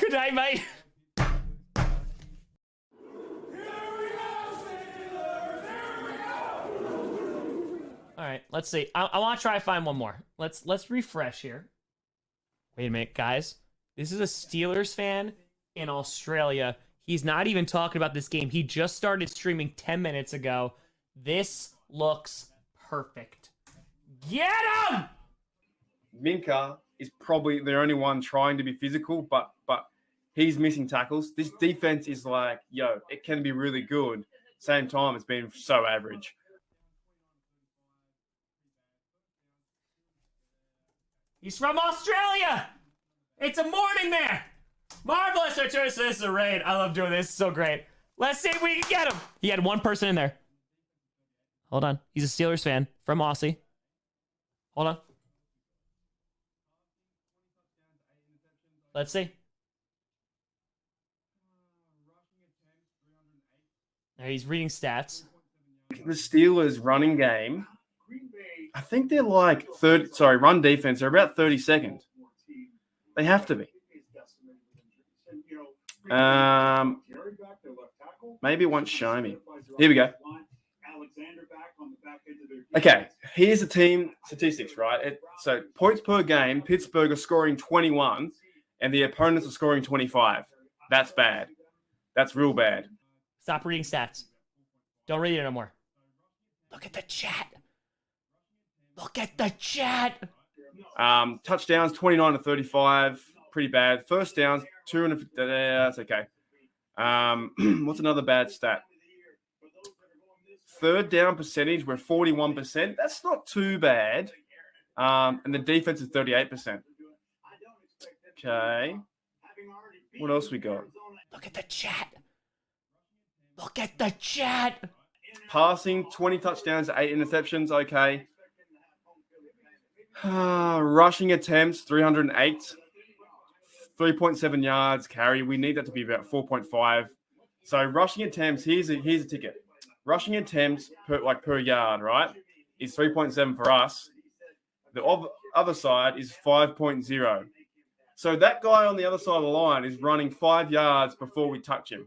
Good night, mate. All right, let's see. I want to try to find one more. Let's refresh here. Wait a minute, guys. This is a Steelers fan in Australia. He's not even talking about this game. He just started streaming 10 minutes ago. This looks perfect. Get him! Minka is probably the only one trying to be physical, but he's missing tackles. This defense is like, it can be really good. Same time, it's been so average. He's from Australia. It's a morning there. Marvelous. This is a raid. I love doing this. It's so great. Let's see if we can get him. He had one person in there. Hold on. He's a Steelers fan from Aussie. Hold on. Let's see. There, he's reading stats. The Steelers running game, I think they're like run defense. They're about 32nd. They have to be. Maybe it won't show me. Here we go. Okay, here's the team statistics, right? So points per game, Pittsburgh are scoring 21, and the opponents are scoring 25. That's bad. That's real bad. Stop reading stats. Don't read it no more. Look at the chat. Look at the chat. Touchdowns, 29 to 35. Pretty bad. First downs, 250. That's okay. What's another bad stat? Third down percentage, we're 41%. That's not too bad. And the defense is 38%. Okay. What else we got? Look at the chat. Look at the chat. Passing, 20 touchdowns, 8 interceptions. Okay. Rushing attempts, 308. 3.7 yards carry. We need that to be about 4.5. So rushing attempts, here's a ticket. Rushing attempts per yard, right, is 3.7 for us. The other side is 5.0. So that guy on the other side of the line is running 5 yards before we touch him.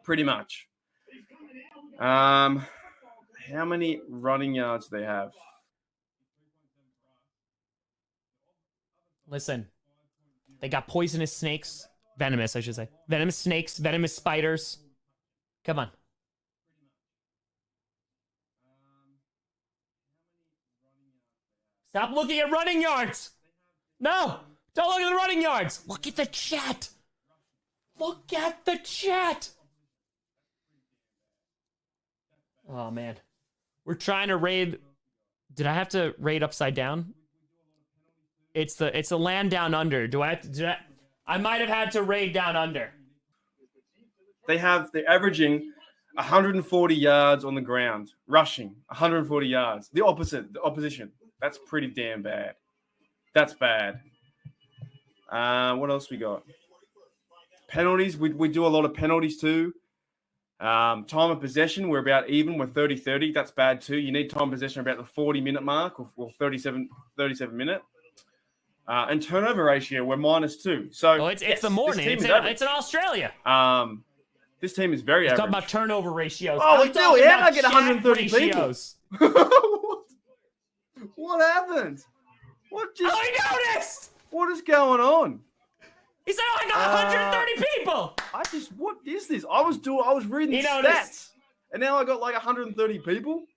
Pretty much. How many running yards do they have? Listen, they got poisonous snakes. Venomous, I should say. Venomous snakes, venomous spiders. Come on. Stop looking at running yards. No, don't look at the running yards. Look at the chat. Look at the chat. Oh, man. We're trying to raid. Did I have to raid upside down? It's the land down under. I might have had to raid down under. They're averaging 140 yards on the ground, rushing 140 yards. The opposition. That's pretty damn bad. That's bad. What else we got? Penalties. We do a lot of penalties too. Time of possession, we're about even. We're 30-30. That's bad too. You need time of possession about the 40-minute mark or 37 minute. And turnover ratio, we're -2. So it's the morning. It's in Australia. This team is very average. Talking about turnover ratios. Oh, we do. How did I get 130 ratios. People? What happened? I noticed. What is going on? He said I got 130 people. What is this? I was reading stats, and now I got like 130 people.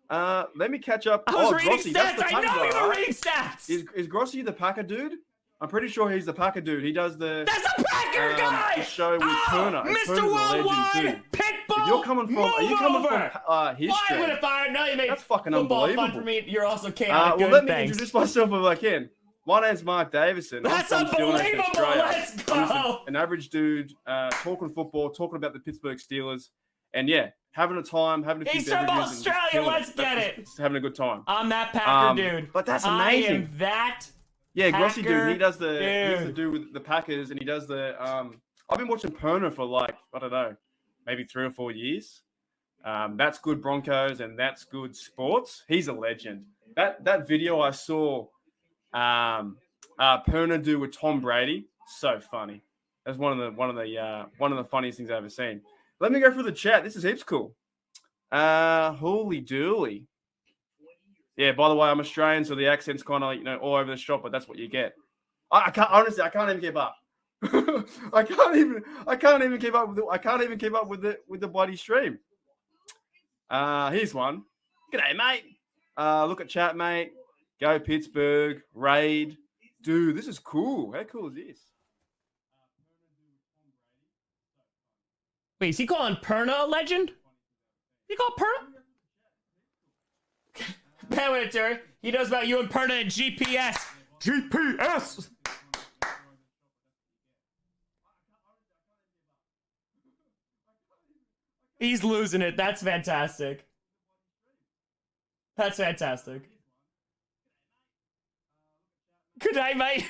Let me catch up. I was reading Grossi, stats. I know you were reading stats. Is Grossi the Packer dude? I'm pretty sure he's the Packer dude. He does the That's a Packer guy. The show with Turner. Mr. Worldwide Pitbull. If you're coming from, are you coming from history? Why would I fire? No, you made that's fucking football unbelievable. fun for me. You're also chaotic. Well, let me introduce myself if I can. My name's Mark Davison. That's unbelievable. Let's go. I'm an average dude talking football, talking about the Pittsburgh Steelers, and having a time, having a few He's from beverages. Australia. Let's get it. Just having a good time. I'm that Packer dude. But that's amazing. I am that. Yeah, Grossi dude. He does dude. He's the dude with the Packers, and he does the. I've been watching Perner for like I don't know, maybe 3 or 4 years. That's good Broncos, and that's good sports. He's a legend. That video I saw, Perner do with Tom Brady. So funny. That's one of the funniest things I've ever seen. Let me go through the chat. This is heaps cool. Holy dooly. Yeah, by the way, I'm Australian, so the accent's kind of all over the shop, but that's what you get. I can't honestly. I can't even keep up. I can't even keep up with the bloody stream. Here's one. G'day, mate. Look at chat, mate. Go Pittsburgh. Raid. Dude, this is cool. How cool is this? Wait, is he calling Perna a legend? You call Perna? Terry. He knows about you and Perna and GPS. GPS! He's losing it. That's fantastic. That's fantastic. Good night, mate.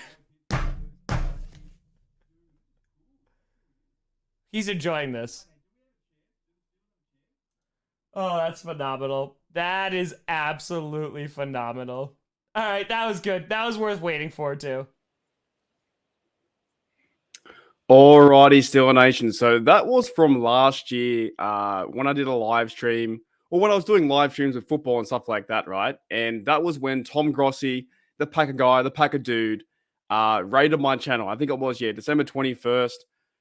He's enjoying this. Oh, that's phenomenal. That is absolutely phenomenal. All right, that was good. That was worth waiting for, too. Alrighty, Steeler Nation. So that was from last year when I did a live stream, or when I was doing live streams with football and stuff like that, right? And that was when Tom Grossi, the Packer guy, the Packer dude, raided my channel. I think it was, December 21st,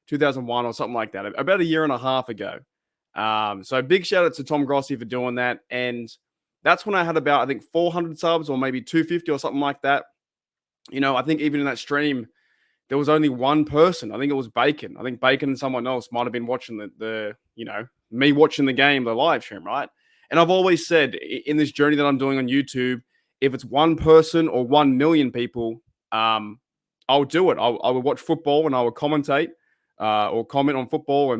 2001 or something like that, about a year and a half ago. So big shout out to Tom Grossi for doing that. And that's when I had about, I think, 400 subs or maybe 250 or something like that. I think even in that stream, there was only one person. I think it was Bacon. I think Bacon and someone else might have been watching me watching the game, the live stream, right? And I've always said in this journey that I'm doing on YouTube, if it's one person or 1 million people, I'll do it. I will watch football and I will commentate or comment on football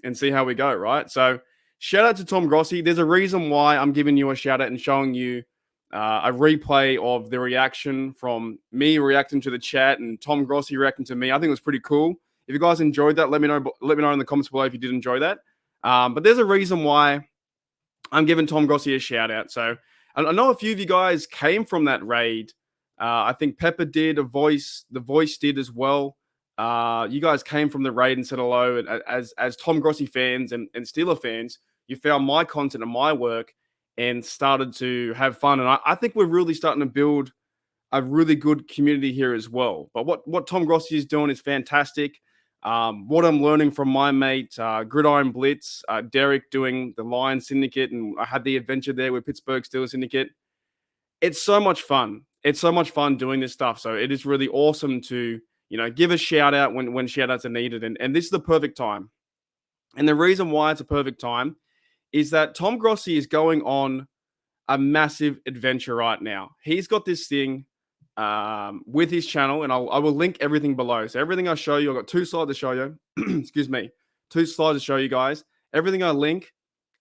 and see how we go, right? So shout out to Tom Grossi. There's a reason why I'm giving you a shout out and showing you a replay of the reaction from me reacting to the chat and Tom Grossi reacting to me. I think it was pretty cool. If you guys enjoyed that, let me know in the comments below if you did enjoy that. But there's a reason why I'm giving Tom Grossi a shout out. So I know a few of you guys came from that raid. I think Pepper did, the voice did as well. You guys came from the raid and said hello. And as Tom Grossi fans and Steeler fans, you found my content and my work and started to have fun. And I think we're really starting to build a really good community here as well. But what Tom Grossi is doing is fantastic. What I'm learning from my mate, Gridiron Blitz, Derek doing the Lion Syndicate, and I had the adventure there with Pittsburgh Steeler Syndicate. It's so much fun. It's so much fun doing this stuff. So it is really awesome to, give a shout out when shout outs are needed. And this is the perfect time. And the reason why it's a perfect time is that Tom Grossi is going on a massive adventure right now. He's got this thing with his channel, and I will link everything below. So everything I show you, I've got 2 slides to show you. Excuse me, 2 slides to show you guys. Everything I link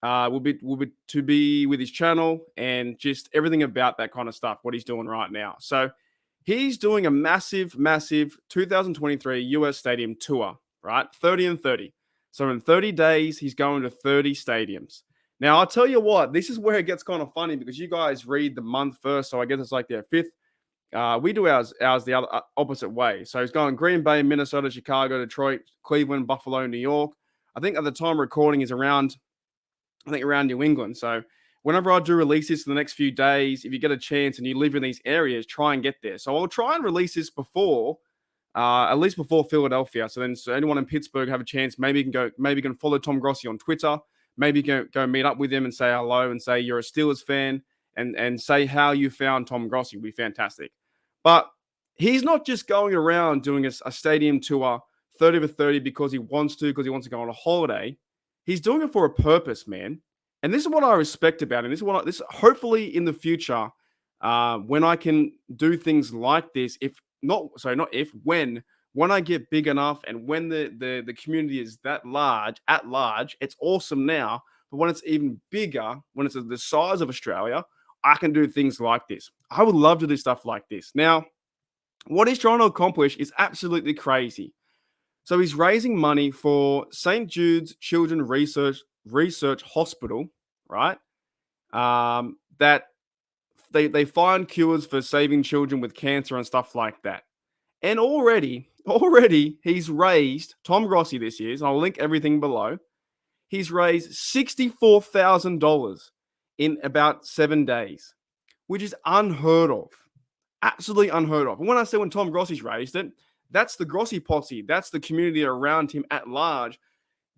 will be with his channel and just everything about that kind of stuff, what he's doing right now. So he's doing a massive 2023 US stadium tour, right? 30 and 30. So in 30 days, he's going to 30 stadiums. Now, I'll tell you what, this is where it gets kind of funny because you guys read the month first, so I guess it's like their 5th. We do ours the other opposite way. So he's going Green Bay, Minnesota, Chicago, Detroit, Cleveland, Buffalo, New York. I think at the time of recording is around New England. So whenever I do release this in the next few days, if you get a chance and you live in these areas, try and get there. So I'll try and release this before, at least before Philadelphia. So anyone in Pittsburgh have a chance, maybe you can follow Tom Grossi on Twitter. Maybe you can go meet up with him and say hello and say you're a Steelers fan and say how you found Tom Grossi. Would be fantastic. But he's not just going around doing a stadium tour 30 for 30 because he wants to go on a holiday. He's doing it for a purpose, man. And this is what I respect about him. This is what hopefully in the future, when I can do things like this, when I get big enough and when the community is at large, it's awesome now. But when it's even bigger, when it's the size of Australia, I can do things like this. I would love to do stuff like this. Now, what he's trying to accomplish is absolutely crazy. So he's raising money for St. Jude's Children's Research Hospital, right? That they find cures for saving children with cancer and stuff like that. And already he's raised, Tom Grossi this year, and I'll link everything below. He's raised $64,000 in about 7 days, which is unheard of. Absolutely unheard of. And when I say when Tom Grossi's raised it, that's the Grossi posse. That's the community around him at large,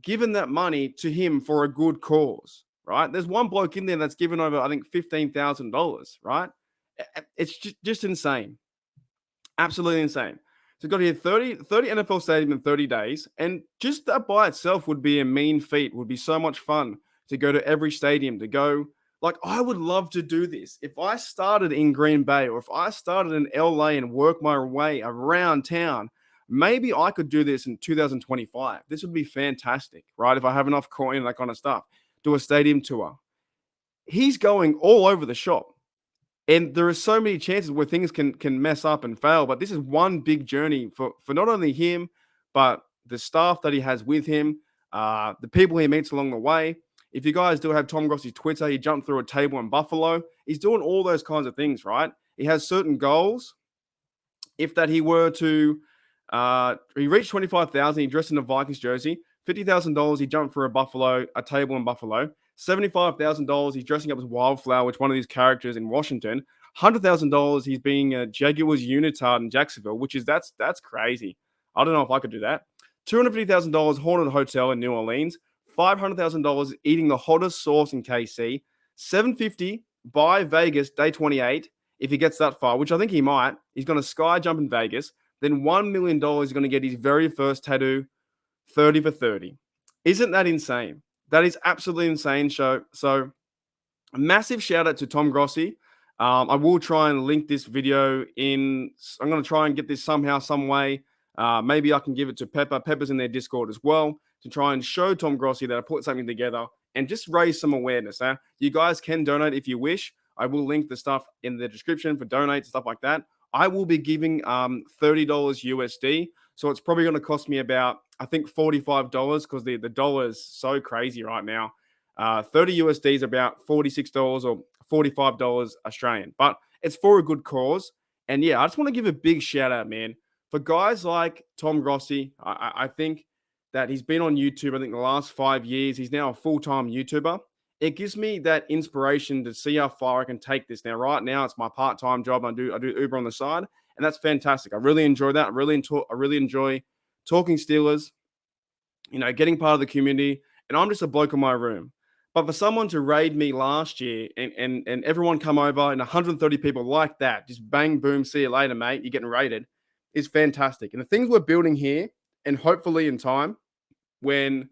giving that money to him for a good cause, right? There's one bloke in there that's given over, I think, $15,000, right? It's just insane. Absolutely insane. So got here 30 NFL stadium in 30 days. And just that by itself would be a mean feat, would be so much fun to go to every stadium, to go. Like, I would love to do this. If I started in Green Bay or if I started in LA and work my way around town, maybe I could do this in 2025. This would be fantastic, right? If I have enough coin and that kind of stuff, do a stadium tour. He's going all over the shop. And there are so many chances where things can mess up and fail. But this is one big journey for not only him, but the staff that he has with him, the people he meets along the way. If you guys do have Tom Grossi's Twitter, he jumped through a table in Buffalo. He's doing all those kinds of things, right? He has certain goals. If that he were to, he reached 25,000, he dressed in a Vikings jersey. $50,000, he jumped through a table in Buffalo. $75,000, he's dressing up as Wildflower, which one of these characters in Washington. $100,000, he's being a Jaguars unitard in Jacksonville, which is that's crazy. I don't know if I could do that. $250,000 haunted hotel in New Orleans. $500,000 eating the hottest sauce in KC. $750 by Vegas day 28 if he gets that far, which I think he might. He's going to sky jump in Vegas. Then $1 million is going to get his very first tattoo, 30 for 30. Isn't that insane? That is absolutely insane. So a massive shout out to Tom Grossi. I will try and link this video in. I'm going to try and get this somehow, some way. Maybe I can give it to Pepper. Pepper's in their Discord as well to try and show Tom Grossi that I put something together and just raise some awareness. You guys can donate if you wish. I will link the stuff in the description for donate, stuff like that. I will be giving $30 USD. So it's probably going to cost me about, I think, $45 because the dollar is so crazy right now. 30 USD is about $46 or $45 Australian. But it's for a good cause. And yeah, I just want to give a big shout out, man. For guys like Tom Grossi, I think that he's been on YouTube, I think the last 5 years. He's now a full-time YouTuber. It gives me that inspiration to see how far I can take this. Now, right now, it's my part-time job. I do Uber on the side, and that's fantastic. I really enjoy that. I really enjoy talking Steelers, getting part of the community, and I'm just a bloke in my room. But for someone to raid me last year and everyone come over and 130 people like that, just bang, boom, see you later, mate, you're getting raided, is fantastic. And the things we're building here, and hopefully in time, when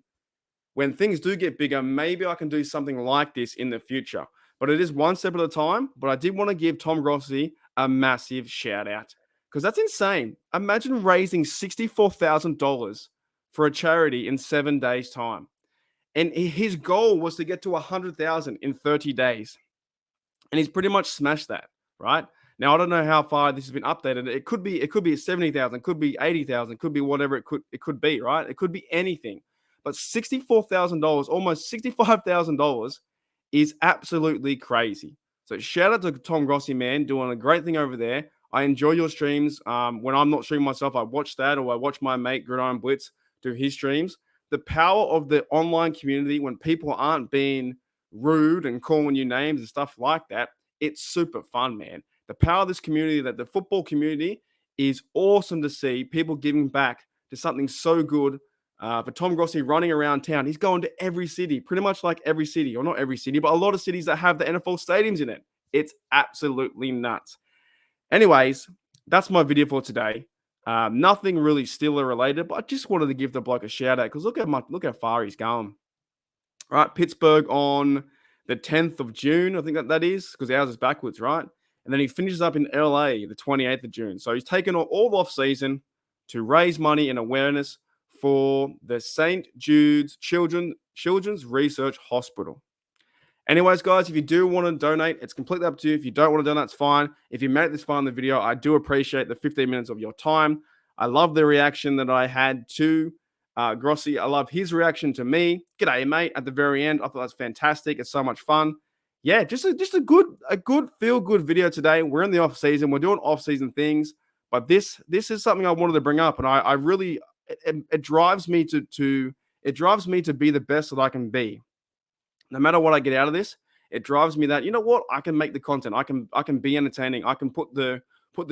things do get bigger, maybe I can do something like this in the future. But it is one step at a time. But I did want to give Tom Grossi a massive shout out because that's insane. Imagine raising $64,000 for a charity in 7 days' time. And his goal was to get to 100,000 in 30 days. And he's pretty much smashed that, right? Now, I don't know how far this has been updated. It could be 70,000, could be 80,000, could be whatever it could be, right? It could be anything. But $64,000, almost $65,000 is absolutely crazy. So shout out to Tom Grossi, man, doing a great thing over there. I enjoy your streams. When I'm not streaming myself, I watch that, or I watch my mate Gridiron Blitz do his streams. The power of the online community when people aren't being rude and calling you names and stuff like that, it's super fun, man. The power of this community, that the football community, is awesome to see. People giving back to something so good. For Tom Grossi running around town, he's going to every city, pretty much like every city, or not every city, but a lot of cities that have the NFL stadiums in it. It's absolutely nuts. Anyways, that's my video for today. Nothing really Steeler related, but I just wanted to give the bloke a shout out because look how far he's gone. All right, Pittsburgh on the 10th of June, I think that is, because ours is backwards, right? And then he finishes up in LA the 28th of June. So he's taken all off season to raise money and awareness for the St. Jude's Children's Research Hospital. Anyways, guys, if you do want to donate, it's completely up to you. If you don't want to donate, it's fine. If you made it this far in the video, I do appreciate the 15 minutes of your time. I love the reaction that I had to Grossi. I love his reaction to me. G'day, mate, at the very end. I thought that's fantastic. It's so much fun. Yeah, just a good feel-good video today. We're in the off-season. We're doing off-season things. But this is something I wanted to bring up, and I really it drives me to it drives me to be the best that I can be. No matter what I get out of this, it drives me that, you know what, I can make the content. I can be entertaining. I can put the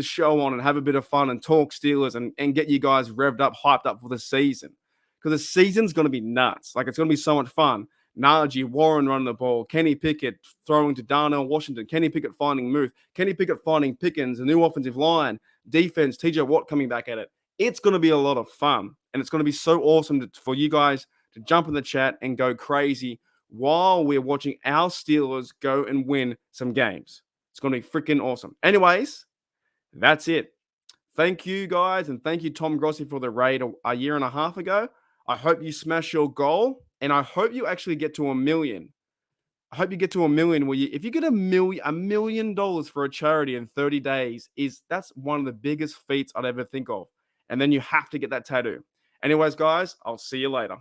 show on and have a bit of fun and talk Steelers and get you guys revved up, hyped up for the season. Because the season's going to be nuts. Like, it's going to be so much fun. Najee, Warren running the ball, Kenny Pickett throwing to Darnell Washington, Kenny Pickett finding Muth, Kenny Pickett finding Pickens, the new offensive line, defense, TJ Watt coming back at it. It's going to be a lot of fun. And it's going to be so awesome for you guys to jump in the chat and go crazy while we're watching our Steelers go and win some games. It's going to be freaking awesome. Anyways, that's it. Thank you, guys, and thank you, Tom Grossi, for the raid a year and a half ago. I hope you smash your goal, and I hope you actually get to 1 million. I hope you get to 1 million. If you get $1 million for a charity in 30 days, that's one of the biggest feats I'd ever think of. And then you have to get that tattoo. Anyways, guys, I'll see you later.